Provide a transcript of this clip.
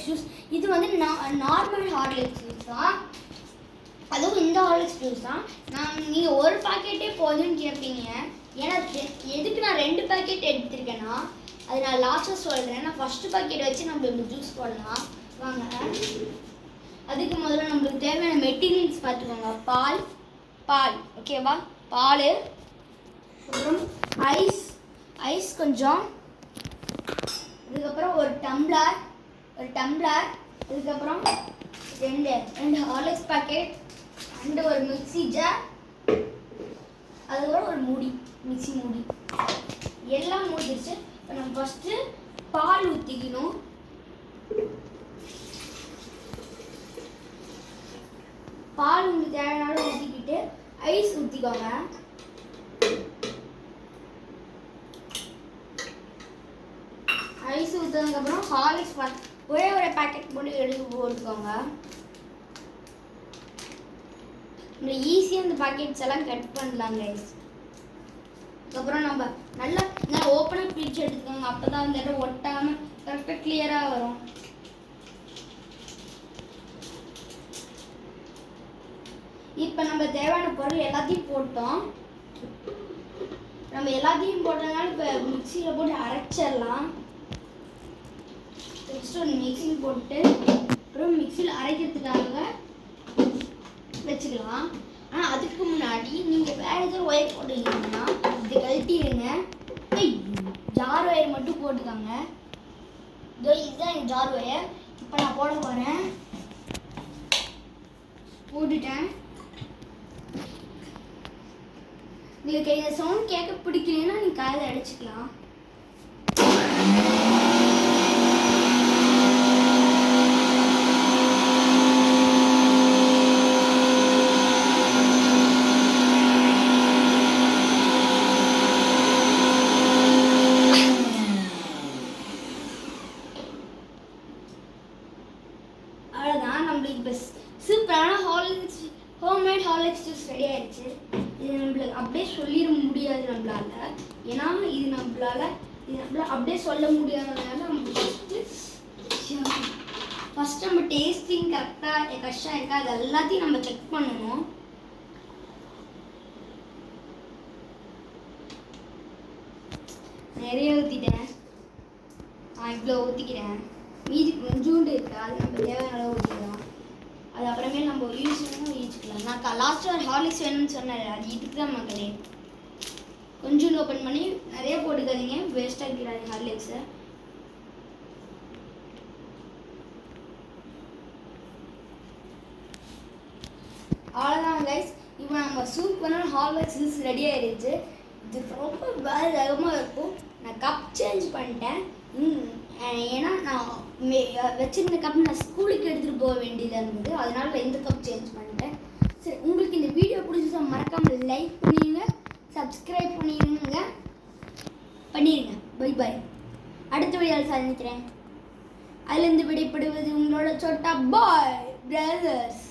Horlicks juice. இது வந்து normal Horlicks juice தான். அதுவும் இந்த ஹார்லிக்ஸ் ஜூஸ் தான். நீங்கள் ஒரு பாக்கெட்டே போதும்னு கேட்பீங்க. ஏன்னா எதுக்கு நான் 2 பாக்கெட் எடுத்திருக்கேன்னா அது நான் லாஸ்ட்டாக சொல்கிறேன். நான் ஃபஸ்ட்டு பாக்கெட் வச்சு நம்ம இப்படி ஜூஸ் போடலாம் வாங்க. அதுக்கு முதல்ல நம்மளுக்கு தேவையான மெட்டீரியல்ஸ் பார்த்துக்கோங்க. பால் ஓகேவா, பால், அப்புறம் ஐஸ் கொஞ்சம், அதுக்கப்புறம் ஒரு டம்ளர், அதுக்கப்புறம் ரெண்டு ஹார்லிக்ஸ் பாக்கெட் அண்டு ஒரு மிக்ஸி ஜார், அதுக்கப்புறம் ஒரு மிக்ஸி மூடி எல்லாம் மூடிடுச்சு. இப்போ நம்ம ஃபஸ்ட்டு பால் ஊற்றிக்கணும். பால் உங்களுக்கு தேவையான ஊற்றிக்கிட்டு ஐஸ் ஊற்றிக்கோங்க. ஐஸ் ஊற்றதுக்கப்புறம் ஹார்லிக்ஸ் ஒரே ஒரு பேக்கெட் போட்டு எடுத்து போட்டுக்கோங்க. நம்ம ஈஸியாக இந்த பாக்கெட்ஸ் எல்லாம் கட் பண்ணலாம் கைஸ். அதுக்கப்புறம் நம்ம நல்லா ஓப்பனாக பிரித்து எடுத்துக்கோங்க. அப்போ தான் அந்த இடம் ஒட்டாமல் கரெக்டாக கிளியராக வரும். இப்போ நம்ம தேவையான பொருள் எல்லாத்தையும் போட்டோம். நம்ம எல்லாத்தையும் போட்டதுனால இப்போ மிக்சியில் போட்டு அரைச்சிடலாம். ஃபஸ்ட்டு ஒரு மிக்சியில் போட்டு அப்புறம் மிக்சியில் அரைக்கிறதுக்காக வச்சுக்கலாம். ஆனால் அதுக்கு முன்னாடி நீங்கள் வேறு எதுவும் ஒயர் போட்டுக்கிட்டீங்கன்னா இதை கழட்டிடுங்க. ஜார் ஒயர் மட்டும் போட்டுக்கோங்க. இதுதான் என் ஜார் ஒயர். இப்போ நான் போட போகிறேன். போட்டுட்டேன். உங்களுக்கு இந்த சவுண்ட் கேட்க பிடிக்கலன்னா நீங்கள் காதில் அடிச்சுக்கலாம். அவ்வளோதான், நம்மளுக்கு இப்போ சூப்பரான ஹோம்மேட் ஹார்லிக்ஸ் ஜூஸ் ரெடி ஆயிடுச்சு. இது நம்மளுக்கு அப்படியே சொல்லிட முடியாது நம்மளால. ஏன்னா இது நம்மளால அப்படியே சொல்ல முடியாததுனால நம்ம ஃபஸ்ட்டு நம்ம டேஸ்டிங் கரெக்டாக இருக்கா அது எல்லாத்தையும் நம்ம செக் பண்ணணும். நிறைய ஊற்றிட்டேன். இவ்வளோ ஊற்றிக்கிறேன். மீதி கொஞ்சோண்டு இருக்கா, அது நம்ம தேவையான அளவு ஊற்றிக்கலாம். அது அப்புறமேல் நம்ம யூஸ் யூஸ்க்கலாம். நான் லாஸ்ட்டாக ஒரு ஹார்லிக்ஸ் வேணும்னு சொன்னேன். அது இதுக்கு தான் மக்களே. கொஞ்சோண்டு ஓப்பன் பண்ணி நிறைய போட்டுக்காதீங்க, வேஸ்ட்டாக இருக்கிறாங்க ஹார்லிக்ஸை. அவ்வளோதான் கைஸ். இப்போ நம்ம சூப்பரான ஹார்லிக்ஸ் ஜூஸ் ரெடி ஆகிடுச்சு. இது ரொம்ப வேகமாக இருக்கும். நான் கப் சேஞ்ச் பண்ணிட்டேன். ஏன்னா நான் வச்சிருந்த கப் நான் ஸ்கூலுக்கு எடுத்துகிட்டு போக வேண்டியதாக இருந்தது. அதனால் இந்த கப் சேஞ்ச் பண்ணிட்டேன். சரி, உங்களுக்கு இந்த வீடியோ பிடிச்சா மறக்காமல் லைக் பண்ணிடுங்க, சப்ஸ்கிரைப் பண்ணிடுங்க. Bye bye. அடுத்த வீடியோவில் சந்திக்கிறேன். அதுலேருந்து விடைபடுவது உங்களோட சோட்டா பாய் பிரதர்ஸ்.